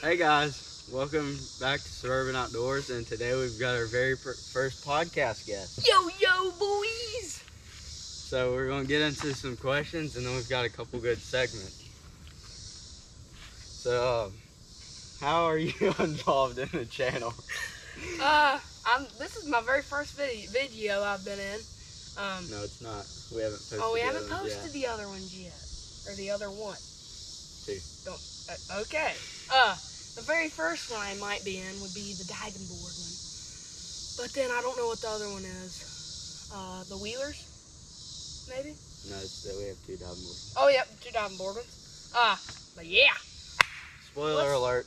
Hey guys, welcome back to Suburban Outdoors, and today we've got our very first podcast guest. Yo, boys! So we're going to get into some questions, and then we've got a couple good segments. So, how are you involved in the channel? This is my very first video I've been in. No, it's not. We haven't posted. We the haven't other ones posted yet. the other ones yet, or the other one. Two. Okay. The very first one I might be in would be the diving board one, but then I don't know what the other one is. The Wheelers, maybe. No, it's that we have two diving boards. Oh, yep, two diving board ones. But yeah. Spoiler alert.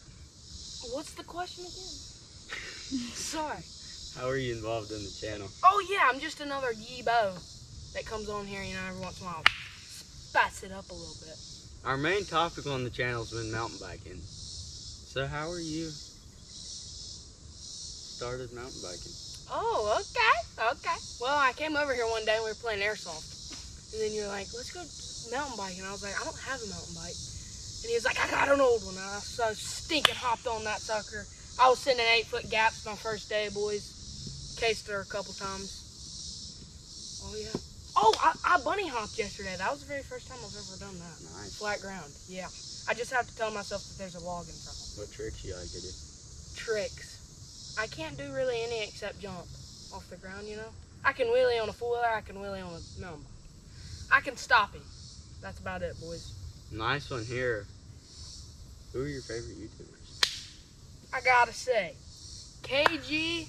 What's the question again? Sorry. How are you involved in the channel? Oh yeah, I'm just another Yeebo that comes on here, every once in a while. Spice it up a little bit. Our main topic on the channel has been mountain biking. So how are you started mountain biking? Oh, okay. Well, I came over here one day and we were playing airsoft. And then you're like, let's go mountain biking. And I was like, I don't have a mountain bike. And he was like, I got an old one. And I so stinking hopped on that sucker. I was sitting in 8-foot gaps my first day, boys. Cased her a couple times. Oh, yeah. Oh, I bunny hopped yesterday. That was the very first time I've ever done that. Nice. Flat ground, yeah. I just have to tell myself that there's a log in front of me. What tricks you like to do? Tricks. I can't do really any except jump off the ground, you know? I can wheelie on a four-wheeler, I can wheelie on a mountain bike. I can stop him. That's about it, boys. Nice one here. Who are your favorite YouTubers? I gotta say, KG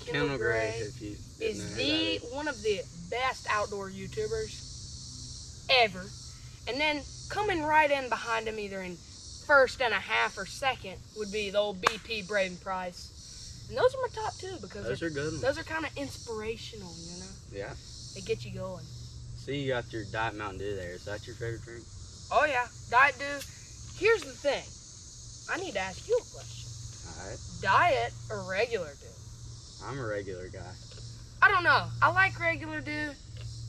Kendall Gray if you didn't know is who that is. one of the best outdoor YouTubers ever. And then coming right in behind him, either in first and a half or second, would be the old BP Braden Price. And those are my top two because Those are good ones. those are kind of inspirational, you know? Yeah. They get you going. See, you got your Diet Mountain Dew there. Is that your favorite drink? Oh yeah, Diet Dew. Here's the thing. I need to ask you a question. Alright. Diet or regular Dew? I'm a regular guy. I don't know. I like regular Dew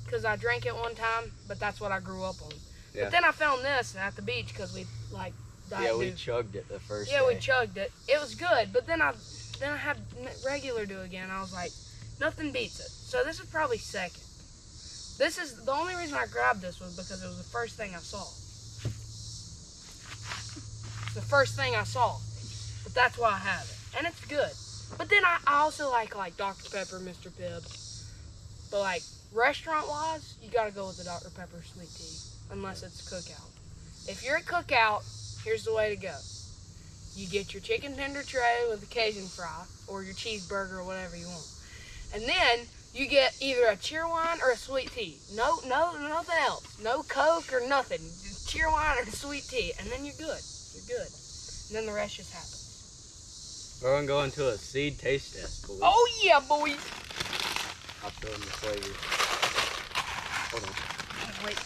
because I drank it one time, but that's what I grew up on. Yeah. But then I found this at the beach because we like Diet Yeah, Dew. we chugged it the first Yeah, day. we chugged it. It was good, but then I had regular Dew again. I was like, nothing beats it. So this is probably second. This is the only reason I grabbed this was because it was the first thing I saw. It's the first thing I saw, but that's why I have it, and it's good. But then I also like Dr. Pepper, Mr. Pibb. But like restaurant-wise, you gotta go with the Dr. Pepper sweet tea, unless it's cookout. If you're at cookout, here's the way to go. You get your chicken tender tray with a Cajun fry, or your cheeseburger, or whatever you want. And then you get either a cheer wine or a sweet tea. No, nothing else. No Coke or nothing. Just cheer wine or sweet tea, and then you're good. You're good. And then the rest just happens. We're going to go into a seed taste test, boys. Oh yeah, boys. I'll show them the flavors. Hold on. Wait.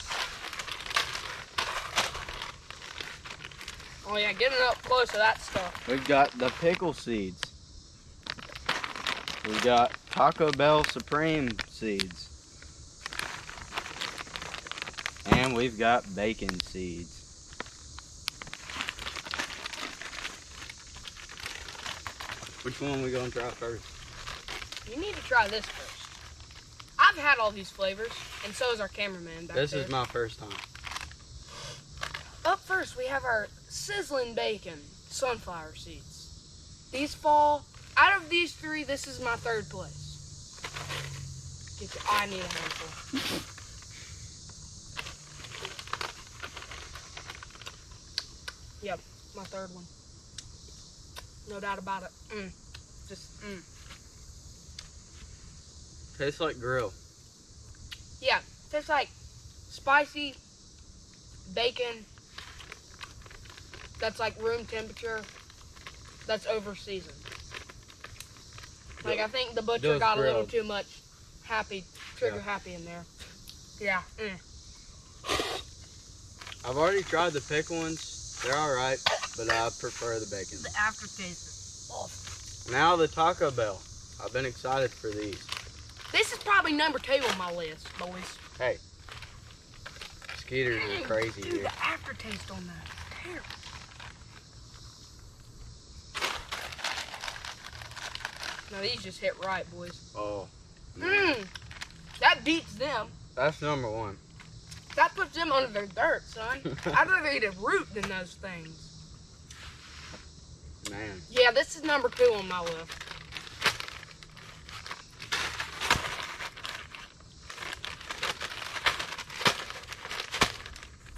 Oh yeah, getting up close to that stuff. We've got the pickle seeds. We've got Taco Bell Supreme seeds. And we've got bacon seeds. Which one are we going to try first? You need to try this first. I've had all these flavors, and so is our cameraman back This there. is my first time. Up first, we have our sizzling bacon sunflower seeds. These fall, out of these three, this is my third place. I need a handful. Yep, my third one. No doubt about it. Tastes like grill. Yeah, tastes like spicy bacon that's like room temperature, that's over seasoned. Like I think the butcher Those got a little grilled. too much trigger happy in there. Yeah. I've already tried the pickle ones. They're alright, but I prefer the bacon. The aftertaste is awful. Now the Taco Bell. I've been excited for these. This is probably number 2 on my list, boys. Hey, Skeeters are crazy Dude, here. the aftertaste on that. Terrible. Now these just hit right, boys. Oh. Man. That beats them. That's number one. That puts them under their dirt, son. I'd rather eat a root than those things. Man. Yeah, this is number 2 on my list.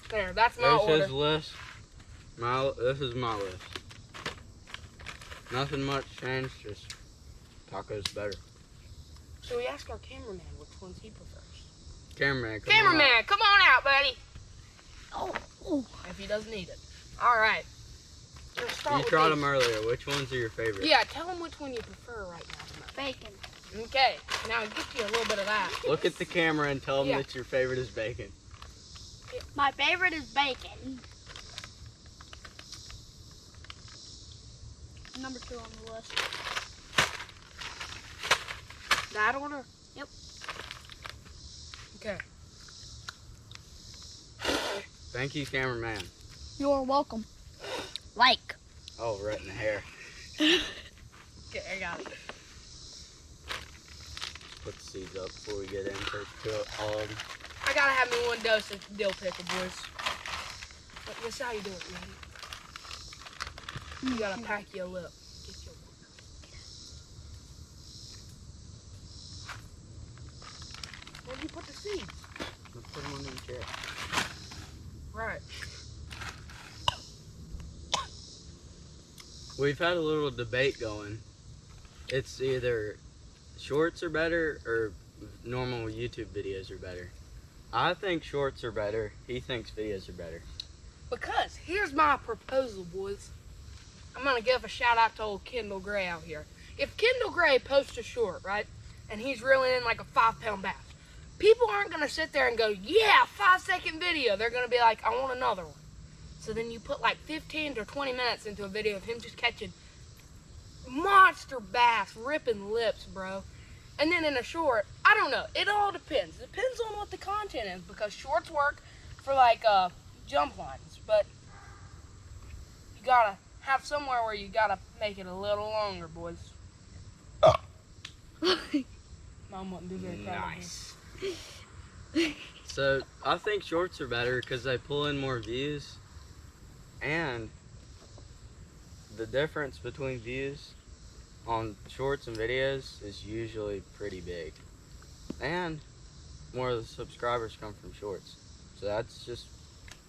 There, that's my There's order. his list. This is my list. Nothing much changed, just tacos better. So we ask our cameraman which ones he prefers. Cameraman, come on Cameraman, out. come on out, buddy. Oh. If he doesn't need it. All right. Let's start You with tried these. them earlier. Which ones are your favorite? Yeah, tell him which one you prefer right now. Bacon. Okay, now get you a little bit of that. Look at the camera and tell them Yeah. that your favorite is bacon. My favorite is bacon. Number 2 on the list. That order? Yep. Okay. Thank you, cameraman. You're welcome. Like. Oh, right in the hair. Okay, I got it. Put the seeds up before we get into all of them. I gotta have me 1 dose of dill pickle, boys. This is how you do it, man. You gotta pack your lip. Get your Where'd you put the seeds? Let's put them under the chair. Right. We've had a little debate going. It's either shorts are better or normal YouTube videos are better. I think shorts are better. He thinks videos are better. Because here's my proposal, boys. I'm gonna give a shout out to old Kendall Gray out here. If Kendall Gray posts a short, right, and he's reeling in like a 5-pound bass, people aren't gonna sit there and go, yeah, 5-second video. They're gonna be like, I want another one. So then you put like 15 to 20 minutes into a video of him just catching monster bass, ripping lips, bro. And then in a short, I don't know. It all depends. It depends on what the content is, because shorts work for like jump lines, but you gotta have somewhere where you gotta make it a little longer, boys. Mom wouldn't be very proud of me. Nice. So I think shorts are better because they pull in more views, and the difference between views on shorts and videos is usually pretty big, and more of the subscribers come from shorts. So that's just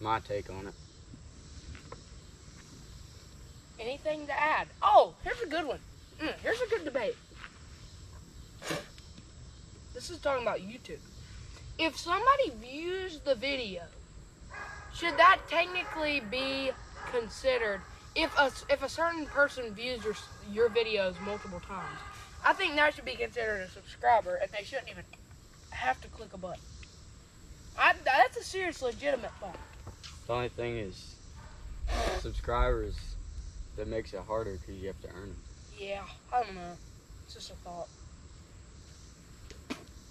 my take on it. Anything to add? Oh, here's a good one. Here's a good debate. This is talking about YouTube. If somebody views the video, should that technically be considered? If a certain person views your videos multiple times, I think that should be considered a subscriber, and they shouldn't even have to click a button. That's a serious, legitimate thought. The only thing is, subscribers, that makes it harder because you have to earn them. Yeah, I don't know. It's just a thought.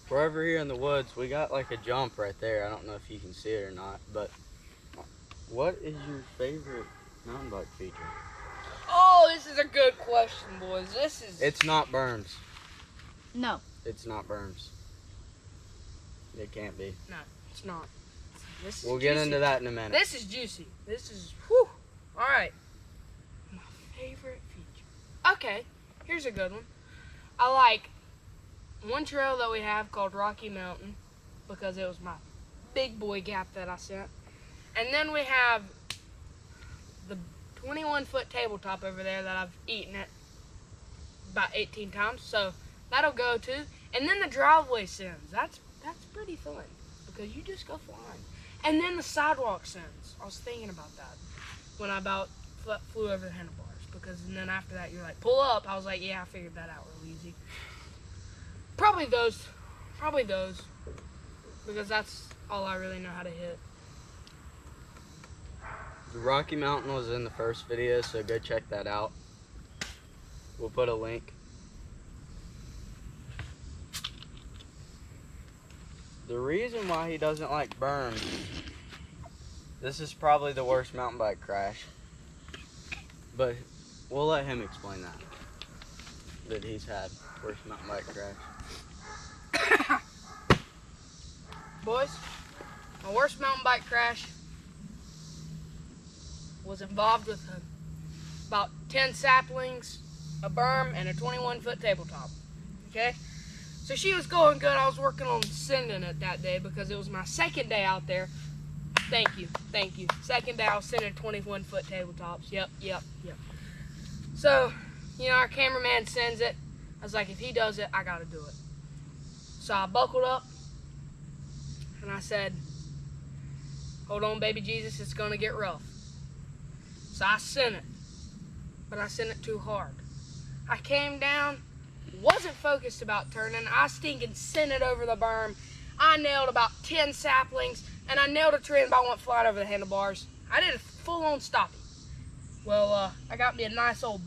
We're over here in the woods. We got like a jump right there. I don't know if you can see it or not, but what is your favorite mountain bike feature? Oh, this is a good question, boys. This is... It's not berms. No. It's not berms. It can't be. No, it's not. This is We'll get juicy. into that in a minute. This is juicy. This is... Whew. All right. My favorite feature. Okay, here's a good one. I like one trail that we have called Rocky Mountain because it was my big boy gap that I sent. And then we have the 21-foot tabletop over there that I've eaten it about 18 times. So that'll go too. And then the driveway sends. That's pretty fun because you just go flying. And then the sidewalk sends. I was thinking about that when I about flew over the handlebars. Because and then after that you're like, pull up. I was like, yeah, I figured that out real easy. Probably those. Because that's all I really know how to hit. The Rocky Mountain was in the first video, so go check that out. We'll put a link. The reason why he doesn't like berms, this is probably the worst mountain bike crash, but we'll let him explain that. that he's had. Worst mountain bike crash. Boys, my worst mountain bike crash was involved with about 10 saplings, a berm, and a 21-foot tabletop. Okay? So she was going good. I was working on sending it that day because it was my second day out there. Thank you. Second day I was sending 21-foot tabletops. Yep. So, our cameraman sends it. I was like, if he does it, I gotta do it. So I buckled up and I said, hold on, baby Jesus, it's gonna get rough. So I sent it, but I sent it too hard. I came down, wasn't focused about turning. I stinking sent it over the berm. I nailed about 10 saplings, and I nailed a tree and about went flying over the handlebars. I did a full-on stoppie. Well, I got me a nice old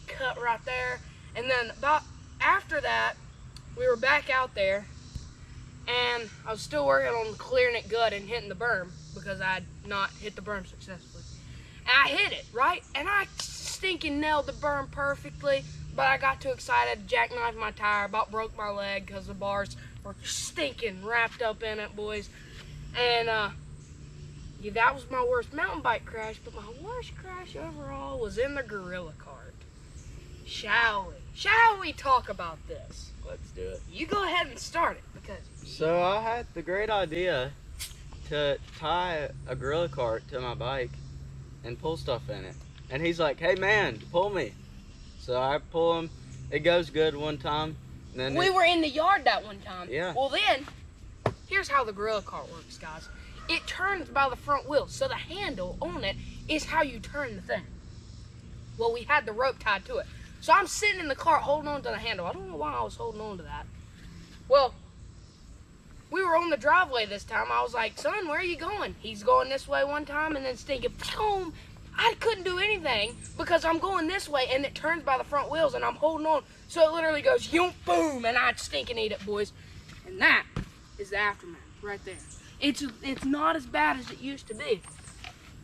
cut right there. And then about after that, we were back out there, and I was still working on clearing it good and hitting the berm because I had not hit the berm successfully. And I hit it, right? And I stinking nailed the berm perfectly, but I got too excited, jackknifed my tire, about broke my leg because the bars were stinking wrapped up in it, boys. And yeah, that was my worst mountain bike crash, but my worst crash overall was in the gorilla cart. Shall we talk about this? Let's do it. You go ahead and start it because So I had the great idea to tie a gorilla cart to my bike and pull stuff in it. And he's like, hey man, pull me. So I pull him. It goes good one time. And then we were in the yard that one time. Yeah. Well then, here's how the gorilla cart works, guys. It turns by the front wheel, so the handle on it is how you turn the thing. Well, we had the rope tied to it. So I'm sitting in the cart holding on to the handle. I don't know why I was holding on to that. Well, we were on the driveway this time. I was like, son, where are you going? He's going this way one time and then stinking, boom. I couldn't do anything because I'm going this way and it turns by the front wheels and I'm holding on. So it literally goes, yoom, boom, and I'd stinking eat it, boys. And that is the aftermath right there. It's not as bad as it used to be.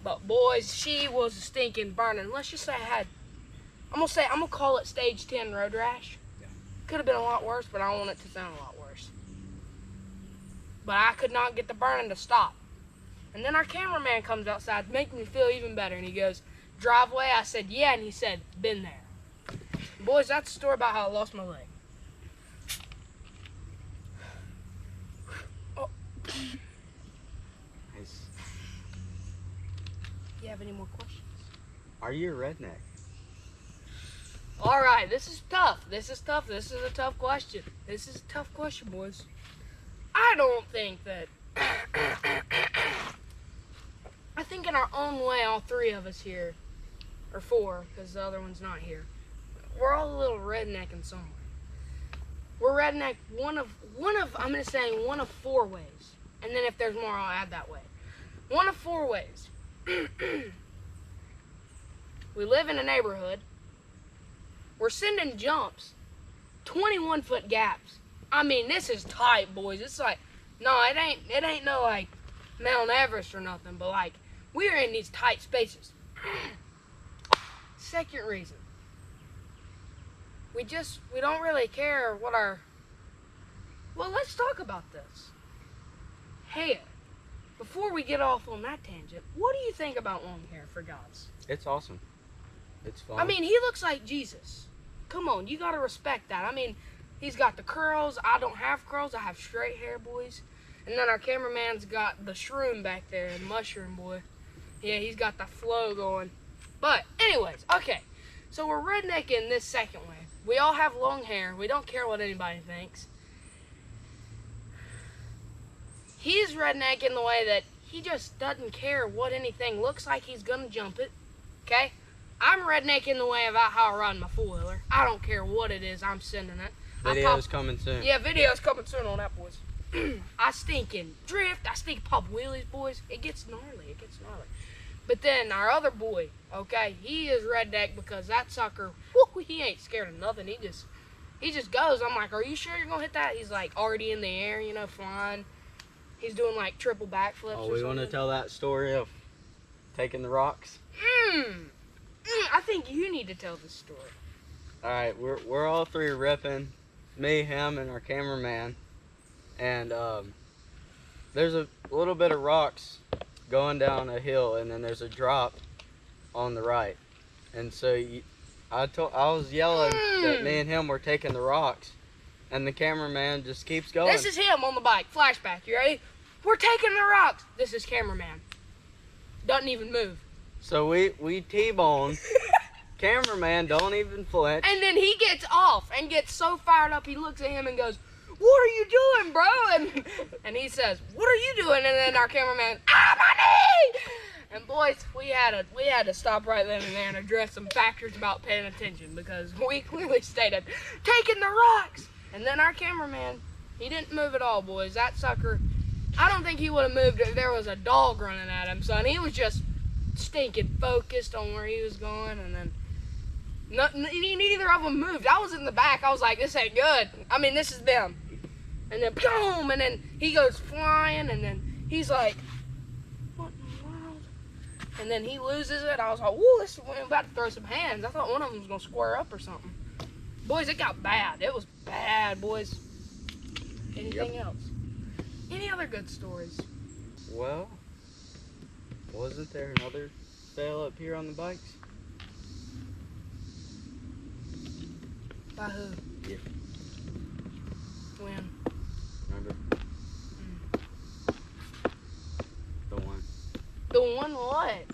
But boys, she was stinking burning. Let's just say I'm gonna call it stage 10 road rash. Yeah. Could have been a lot worse, but I don't want it to sound a lot worse. But I could not get the burning to stop. And then our cameraman comes outside, making me feel even better, and he goes, driveway? I said, yeah, and he said, been there. Boys, that's a story about how I lost my leg. Oh. Nice. You have any more questions? Are you a redneck? All right, this is tough. This is a tough question. This is a tough question, boys. I don't think that... I think in our own way, all three of us here, or four, because the other one's not here, we're all a little redneck in some way. We're redneck one of one of four ways. And then if there's more, I'll add that way. One of four ways. We live in a neighborhood. We're sending jumps, 21-foot gaps. I mean, this is tight, boys. It's like, no, it ain't no like Mount Everest or nothing, but like we are in these tight spaces. Second reason, we don't really care what our. Well, let's talk about this. Hair. Before we get off on that tangent, what do you think about long hair, for God's? It's awesome. It's fun. I mean, he looks like Jesus. Come on, you gotta respect that. I mean, he's got the curls. I don't have curls. I have straight hair, boys. And then our cameraman's got the shroom back there, the mushroom boy. Yeah, he's got the flow going. But anyways, okay. So we're rednecking this second way. We all have long hair. We don't care what anybody thinks. He's redneck in the way that he just doesn't care what anything looks like. He's gonna jump it. Okay? I'm redneck in the way about how I ride my four-wheeler. I don't care what it is, I'm sending it. Video's coming soon. Yeah, video's coming soon on that, boys. I stinking drift, I stink pop wheelies, boys. It gets gnarly. But then our other boy, okay, he is redneck because that sucker, whoo, he ain't scared of nothing. He just goes. I'm like, are you sure you're gonna hit that? He's like already in the air, flying. He's doing like triple backflips. Oh, we want to tell that story of taking the rocks? I think you need to tell this story. All right, we're all three ripping, me, him, and our cameraman, and there's a little bit of rocks going down a hill, and then there's a drop on the right, and so I was yelling that me and him were taking the rocks, and the cameraman just keeps going. This is him on the bike. Flashback. You ready? We're taking the rocks. This is cameraman. Doesn't even move. So we T-bone. Cameraman don't even flinch. And then he gets off and gets so fired up, he looks at him and goes, "What are you doing, bro?" And he says, "What are you doing?" And then our cameraman, "Ah, my knee!" And boys, we had to stop right then and there and address some factors about paying attention, because we clearly stated, taking the rocks. And then our cameraman, he didn't move at all, boys. That sucker, I don't think he would have moved if there was a dog running at him, son. He was just stinking focused on where he was going, and then neither of them moved. I was in the back. I was like, this ain't good. I mean, this is them. And then boom, and then he goes flying, and then he's like, what in the world? And then he loses it. I was like, whoa, we're about to throw some hands. I thought one of them was going to square up or something. Boys, it got bad. It was bad, boys. Anything else? Any other good stories? Well, wasn't there another fail up here on the bikes? By who? Yeah. When? Remember? The one. The one what?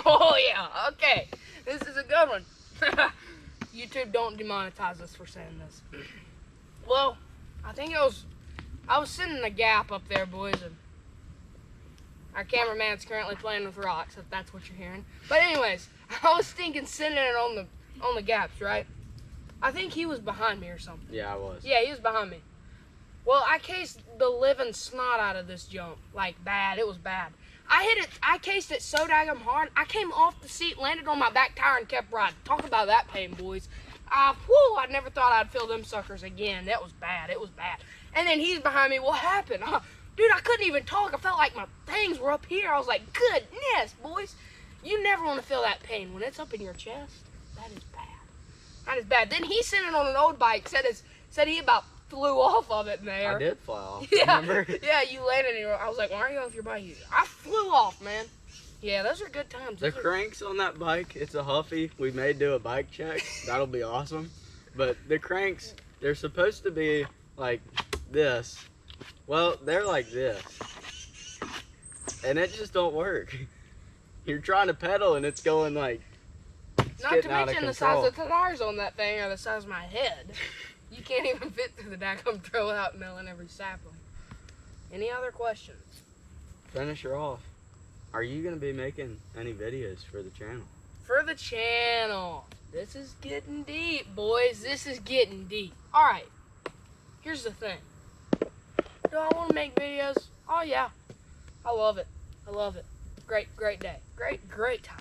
Oh yeah, okay. This is a good one. YouTube, don't demonetize us for saying this. Well, I was sitting in a gap up there, boys, and our cameraman's currently playing with rocks, if that's what you're hearing. But anyways, I was stinking sitting on the gaps, right? I think he was behind me or something. Yeah, I was. Yeah, he was behind me. Well, I cased the living snot out of this jump. Like, bad. It was bad. I cased it so daggum hard, I came off the seat, landed on my back tire, and kept riding. Talk about that pain, boys. I never thought I'd feel them suckers again. That was bad. It was bad. And then he's behind me. What happened? Dude, I couldn't even talk. I felt like my things were up here. I was like, goodness, boys. You never want to feel that pain. When it's up in your chest, that is bad. That is bad. Then he's sitting on an old bike, said he about flew off of it in the air. I did fly off. Yeah, Remember? yeah, you landed and I was like, why are you off your bike? I flew off, man. Yeah, those are good times. The cranks on that bike, it's a Huffy. We may do a bike check. That'll be awesome. But the cranks, they're supposed to be like this. Well, they're like this. And it just don't work. You're trying to pedal and it's going like, it's Not to getting out of mention the control. size of the tires on that thing are the size of my head. You can't even fit through the daggum trail without nailing every sapling. Any other questions? Finish her off. Are you going to be making any videos for the channel? For the channel. This is getting deep, boys. This is getting deep. Alright. Here's the thing. Do I want to make videos? Oh, yeah. I love it. I love it. Great day. Great time.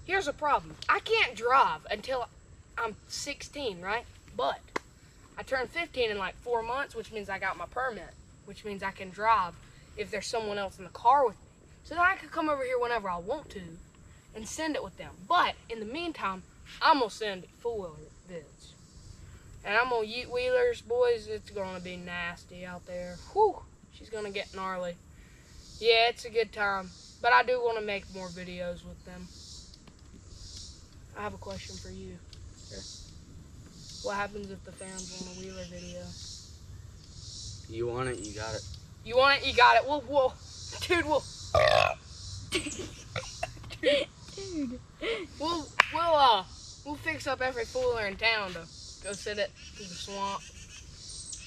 Here's the problem. I can't drive until I'm 16, right? But I turned 15 in like 4 months, which means I got my permit, which means I can drive if there's someone else in the car with me. So then I can come over here whenever I want to and send it with them. But in the meantime, I'm going to send four-wheeler vids. And I'm going to ute wheelers, boys. It's going to be nasty out there. Whew, she's going to get gnarly. Yeah, it's a good time. But I do want to make more videos with them. I have a question for you. Okay. What happens if the fans want a wheeler video? You want it, you got it. You want it, you got it. Dude, we'll fix up every fooler in town to go sit it to the swamp.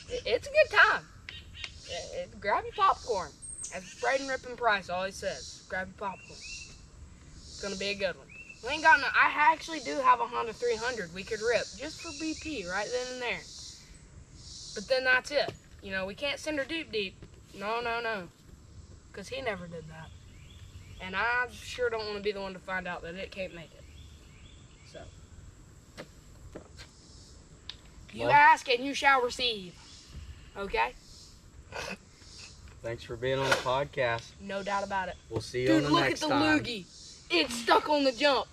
It's a good time. Grab your popcorn. As Braden Rippin Price always says, grab your popcorn. It's gonna be a good one. We ain't got no. I actually do have a Honda 300 we could rip just for BP right then and there. But then that's it. You know, we can't send her deep. No. Because he never did that. And I sure don't want to be the one to find out that it can't make it. So. You Well. ask and you shall receive. Okay? Thanks for being on the podcast. No doubt about it. We'll see you Dude, on the look next at the time. loogie. It's stuck on the jump.